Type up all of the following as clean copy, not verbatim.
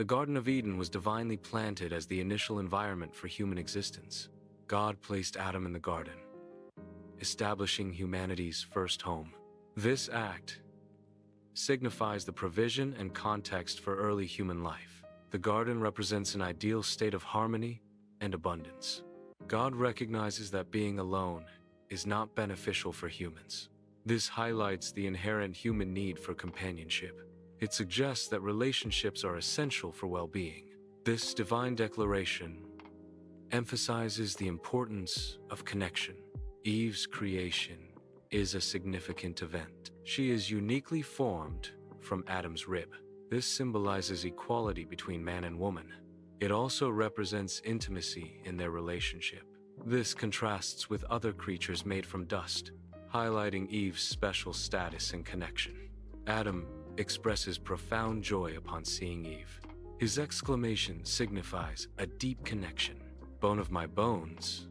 The Garden of Eden was divinely planted as the initial environment for human existence. God placed Adam in the garden, establishing humanity's first home. This act signifies the provision and context for early human life. The garden represents an ideal state of harmony and abundance. God recognizes that being alone is not beneficial for humans. This highlights the inherent human need for companionship. It suggests that relationships are essential for well-being. This divine declaration emphasizes the importance of connection. Eve's creation is a significant event. She is uniquely formed from Adam's rib. This symbolizes equality between man and woman. It also represents intimacy in their relationship. This contrasts with other creatures made from dust, highlighting Eve's special status and connection. Adam expresses profound joy upon seeing Eve. His exclamation signifies a deep connection. Bone of my bones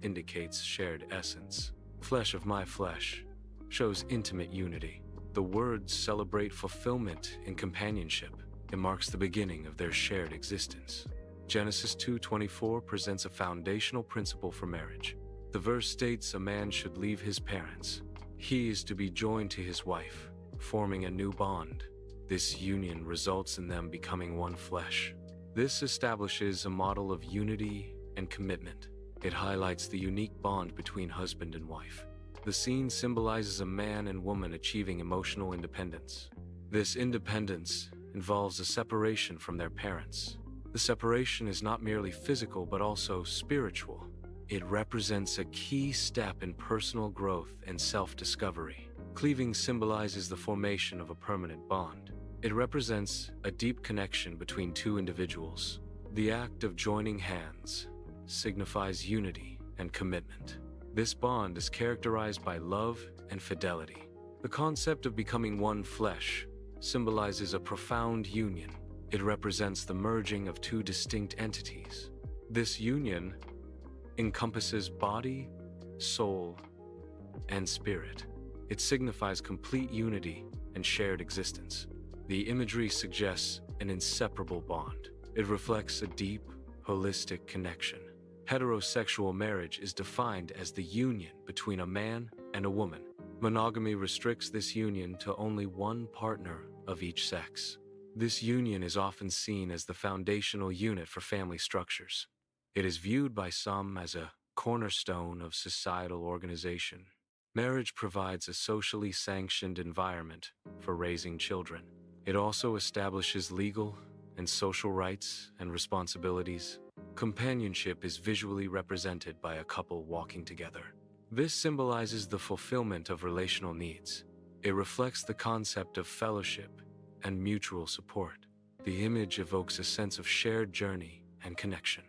indicates shared essence. Flesh of my flesh shows intimate unity. The words celebrate fulfillment in companionship. It marks the beginning of their shared existence. Genesis 2:24 presents a foundational principle for marriage. The verse states a man should leave his parents. He is to be joined to his wife, forming a new bond. This union results in them becoming one flesh. This establishes a model of unity and commitment. It highlights the unique bond between husband and wife. The scene symbolizes a man and woman achieving emotional independence. This independence involves a separation from their parents. The separation is not merely physical but also spiritual. It represents a key step in personal growth and self-discovery. Cleaving symbolizes the formation of a permanent bond. It represents a deep connection between two individuals. The act of joining hands signifies unity and commitment. This bond is characterized by love and fidelity. The concept of becoming one flesh symbolizes a profound union. It represents the merging of two distinct entities. This union encompasses body, soul, and spirit. It signifies complete unity and shared existence. The imagery suggests an inseparable bond. It reflects a deep, holistic connection. Heterosexual marriage is defined as the union between a man and a woman. Monogamy restricts this union to only one partner of each sex. This union is often seen as the foundational unit for family structures. It is viewed by some as a cornerstone of societal organization. Marriage provides a socially sanctioned environment for raising children. It also establishes legal and social rights and responsibilities. Companionship is visually represented by a couple walking together. This symbolizes the fulfillment of relational needs. It reflects the concept of fellowship and mutual support. The image evokes a sense of shared journey and connection.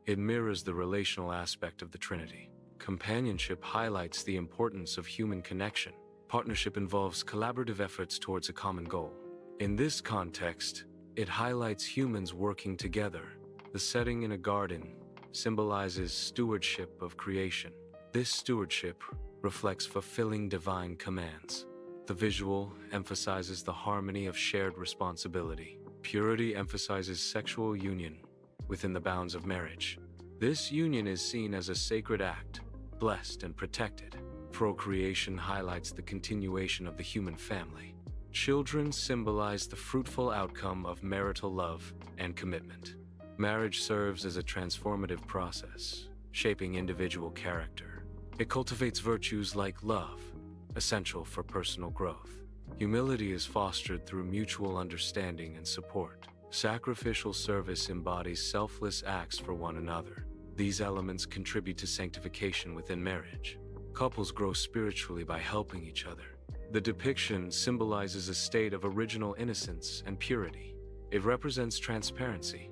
It mirrors the relational aspect of the Trinity. Companionship highlights the importance of human connection. Partnership involves collaborative efforts towards a common goal. In this context, it highlights humans working together. The setting in a garden symbolizes stewardship of creation. This stewardship reflects fulfilling divine commands. The visual emphasizes the harmony of shared responsibility. Purity emphasizes sexual union within the bounds of marriage. This union is seen as a sacred act, blessed and protected. Procreation highlights the continuation of the human family. Children symbolize the fruitful outcome of marital love and commitment. Marriage serves as a transformative process, shaping individual character. It cultivates virtues like love, essential for personal growth. Humility is fostered through mutual understanding and support. Sacrificial service embodies selfless acts for one another. These elements contribute to sanctification within marriage. Couples grow spiritually by helping each other. The depiction symbolizes a state of original innocence and purity. It represents transparency,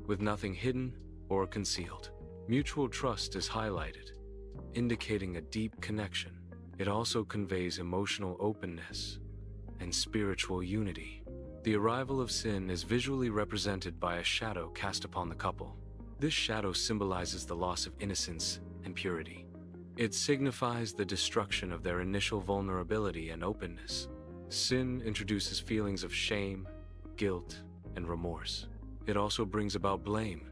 with nothing hidden or concealed. Mutual trust is highlighted, indicating a deep connection. It also conveys emotional openness and spiritual unity. The arrival of sin is visually represented by a shadow cast upon the couple. This shadow symbolizes the loss of innocence and purity. It signifies the destruction of their initial vulnerability and openness. Sin introduces feelings of shame, guilt, and remorse. it also brings about blame,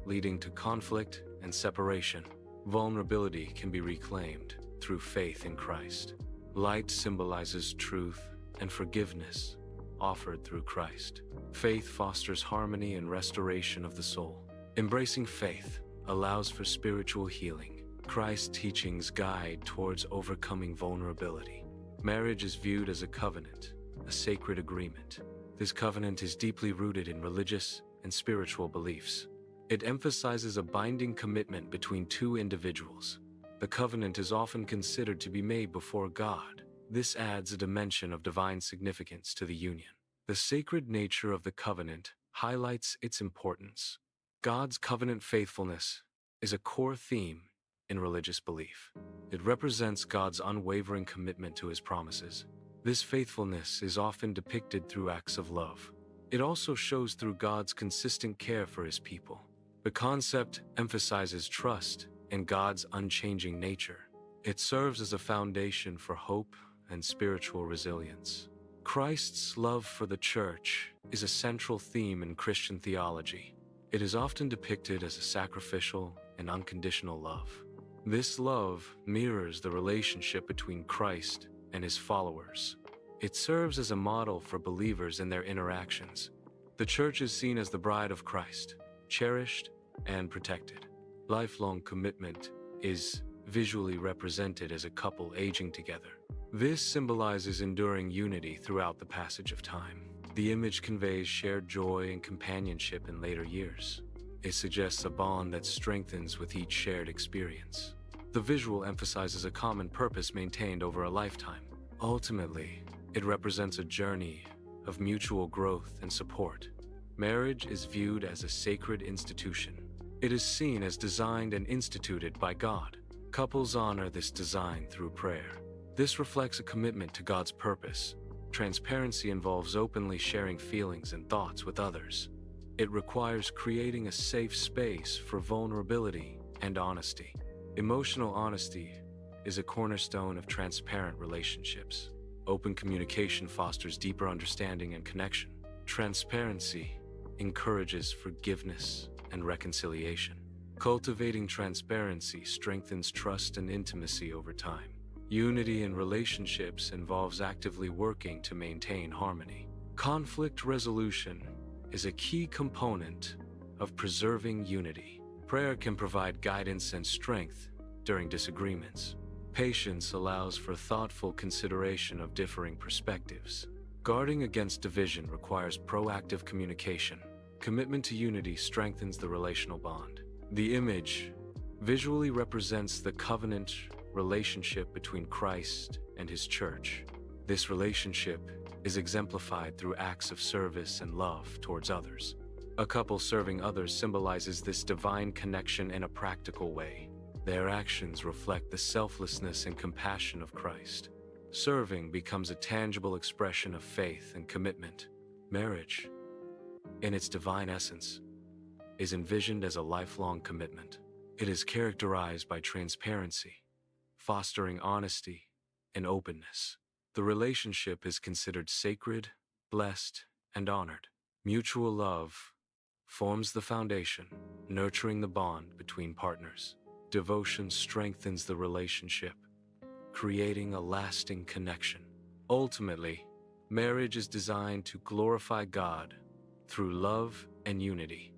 leading to conflict and separation. Vulnerability can be reclaimed through faith in Christ. Light symbolizes truth and forgiveness offered through Christ. Faith fosters harmony and restoration of the soul. Embracing faith allows for spiritual healing. Christ's teachings guide towards overcoming vulnerability. Marriage is viewed as a covenant, a sacred agreement. This covenant is deeply rooted in religious and spiritual beliefs. It emphasizes a binding commitment between two individuals. The covenant is often considered to be made before God. This adds a dimension of divine significance to the union. The sacred nature of the covenant highlights its importance. God's covenant faithfulness is a core theme in religious belief. It represents God's unwavering commitment to his promises. This faithfulness is often depicted through acts of love. It also shows through God's consistent care for his people. The concept emphasizes trust in God's unchanging nature. It serves as a foundation for hope and spiritual resilience. Christ's love for the church is a central theme in Christian theology. It is often depicted as a sacrificial and unconditional love. This love mirrors the relationship between Christ and his followers. It serves as a model for believers in their interactions. The church is seen as the bride of Christ, cherished and protected. Lifelong commitment is visually represented as a couple aging together. This symbolizes enduring unity throughout the passage of time. The image conveys shared joy and companionship in later years. It suggests a bond that strengthens with each shared experience. The visual emphasizes a common purpose maintained over a lifetime. Ultimately, it represents a journey of mutual growth and support. Marriage is viewed as a sacred institution. It is seen as designed and instituted by God. Couples honor this design through prayer. This reflects a commitment to God's purpose. Transparency involves openly sharing feelings and thoughts with others. It requires creating a safe space for vulnerability and honesty. Emotional honesty is a cornerstone of transparent relationships. Open communication fosters deeper understanding and connection. Transparency encourages forgiveness and reconciliation. Cultivating transparency strengthens trust and intimacy over time. Unity in relationships involves actively working to maintain harmony. Conflict resolution is a key component of preserving unity. Prayer can provide guidance and strength during disagreements. Patience allows for thoughtful consideration of differing perspectives. Guarding against division requires proactive communication. Commitment to unity strengthens the relational bond. The image visually represents the covenant relationship between Christ and his church. This relationship is exemplified through acts of service and love towards others. A couple serving others symbolizes this divine connection in a practical way. Their actions reflect the selflessness and compassion of Christ. Serving becomes a tangible expression of faith and commitment. Marriage, in its divine essence, is envisioned as a lifelong commitment. It is characterized by transparency, fostering honesty and openness. The relationship is considered sacred, blessed, and honored. Mutual love forms the foundation, nurturing the bond between partners. Devotion strengthens the relationship, creating a lasting connection. Ultimately, marriage is designed to glorify God through love and unity.